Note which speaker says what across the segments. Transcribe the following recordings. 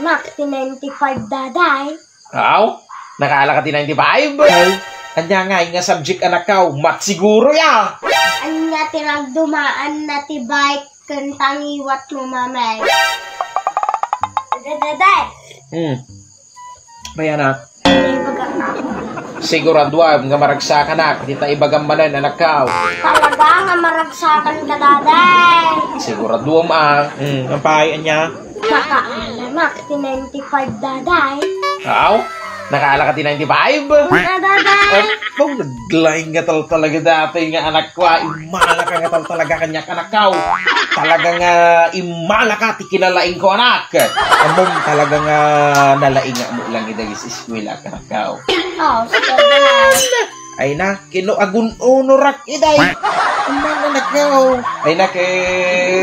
Speaker 1: anak, 95 daday.
Speaker 2: Aw, nakaala ka 95? Anya nga subject anak ka, mat siguro ya.
Speaker 1: Anya tinagdumaan na ti bike kentang iwat mo mamay. Daday.
Speaker 2: Bayanak.
Speaker 1: Ibagang ako.
Speaker 2: Sigurado nga maragsakan anak, kita ibagambanan anak ka.
Speaker 1: Talaga nga maragsakan ka daday.
Speaker 2: Sigurado ang pahay anya.
Speaker 1: Nakaala anak, 95 daday.
Speaker 2: Aw, nakaala ka 95?
Speaker 1: Daday.
Speaker 2: Oh, naglaing nga talaga dati nga anak ko. Imala ka nga talaga kanyak anak ka. Talaga nga imala ka ti kinalaing ko anak. Among talaga nga nalaing nga mo lang idagis eskwela ka anak ka.
Speaker 1: Oh, daday.
Speaker 2: Ay na, kinuagun unorak iday. Amang anak ka. Ay na,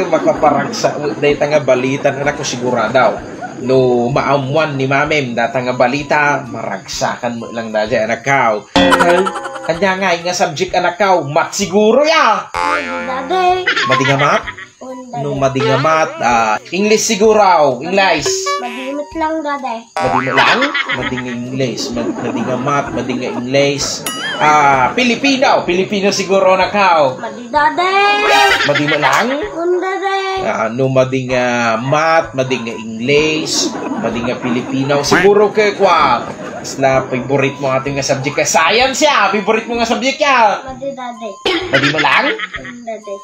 Speaker 2: makaparagsa. Day nga balitan anak ko sigurado. No maamuan ni mamem data nga balita maragsakan mo lang dadya anak ka. Kanya nga subject anak ka, mat siguro ya.
Speaker 1: Daday.
Speaker 2: Madi nga mat? No madi nga mat, English siguro, English.
Speaker 1: Madimit lang daday.
Speaker 2: Madi mo lang? Madi nga English, madi nga mat, madi nga English. Filipino siguro anak ka.
Speaker 1: Madi daday.
Speaker 2: Madi mo lang?
Speaker 1: Daday.
Speaker 2: No madi nga mat, madi nga English, madi nga Filipino. Siguro kay kwa. Isla, favorite mo ating nga subject ka. Science ya! Favorite mo nga subject ya!
Speaker 1: Madi daday.
Speaker 2: Madi mo lang?
Speaker 1: Daday.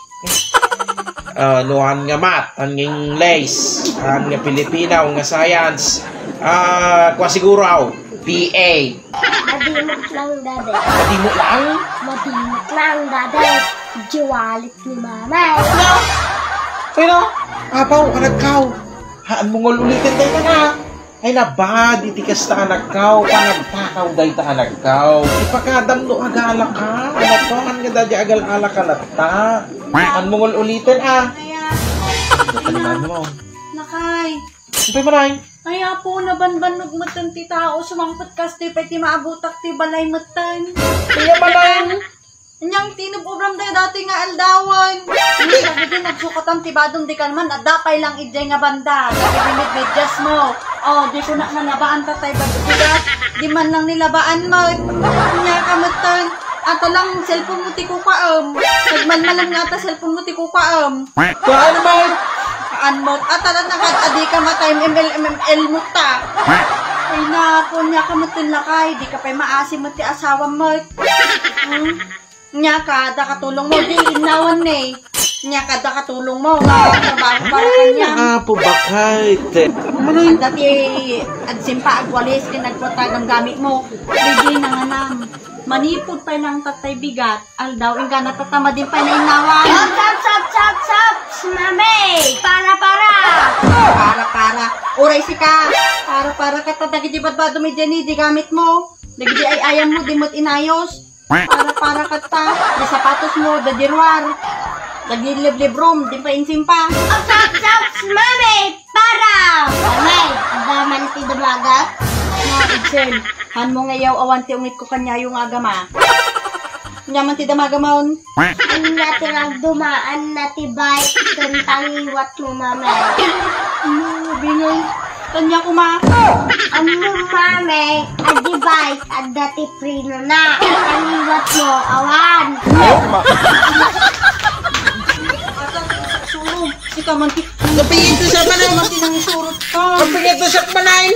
Speaker 2: Nuhan nga mat, ang English, ang nga Filipino, nga science. Kwa siguro, PA.
Speaker 1: Madimot lang daday.
Speaker 2: Madi mo lang?
Speaker 1: Madimot lang daday. Jiwalit ni mamay.
Speaker 2: Pero, abaw, anak ka. Haan mo nga ulitin tayo na. Ay nabad, itikas ta anak ka. Panagtakaw day ta anak ka. Ipakadam no agala ka. Anak ka, ang nga dadya agal-ala ka na ta. Haan mo nga ulitin Taliman mo.
Speaker 3: Nakay.
Speaker 2: Siyempre maray.
Speaker 3: Kaya po, nabanbanog matan ti tao, sumangpat kas ti pati maabutak ti balay matan.
Speaker 2: Kaya maray.
Speaker 3: Anyang tinubobram tayo dati nga aldawan. Hindi, sabi din, nagsukatan ti badong di ka naman, at dapay lang ijay nga banda. Sabi din, medyas mo. Oh, di ko na nalabaan tatay badugat. Di man lang nilabaan mo. Kanya ka matan. Ato lang, cellphone mo ti kukaam. Nagmalmalam nga ta, cellphone mo ti kukaam.
Speaker 2: Paano ba?
Speaker 3: Kaan mo. At talan na adi ka matay, MML mo ta. Ay na, po niya ka matan lakay. Di ka pa'y maasim mo ti asawa mo. Nya ka, da katulong mo. Di inawan eh. Nya ka, da katulong mo. Trabaho para kanya.
Speaker 2: Po bakit?
Speaker 3: At dati, at simpa agwalis, kinagpatag ang gamit mo. Hindi nanganam. Manipod pa ng tatay bigat. Aldaw, inga natatama din pa na inawan.
Speaker 1: Sap! Mami! Para!
Speaker 3: Para. Uray si ka. Para ka tatagi di ba't ba dumidyan di gamit mo. Dagi di ay ayam mo, di mo't inayos. Para ka ta. Di sapatos mo, da dirwar. Lagi liblibrom, di pa insimpa.
Speaker 1: Sap! Mami! Para! Mami! Daman ti dumagat?
Speaker 3: No, Idsen. Han mo ngayaw awan ti ungit ko kanya yung agama. Nyaman ti damagamaon.
Speaker 1: Anya tinagdumaan na ti bike kentang iwat mo mamay.
Speaker 3: Bingay. Kanya ko ma.
Speaker 1: Mami, adi bike, adda ti prino na. Ang iwat mo, awan.
Speaker 3: Surong. Ika man ti.
Speaker 2: Kapingin to sa
Speaker 3: Ika man ti nang surot ka.
Speaker 2: Kapingin to sa panain.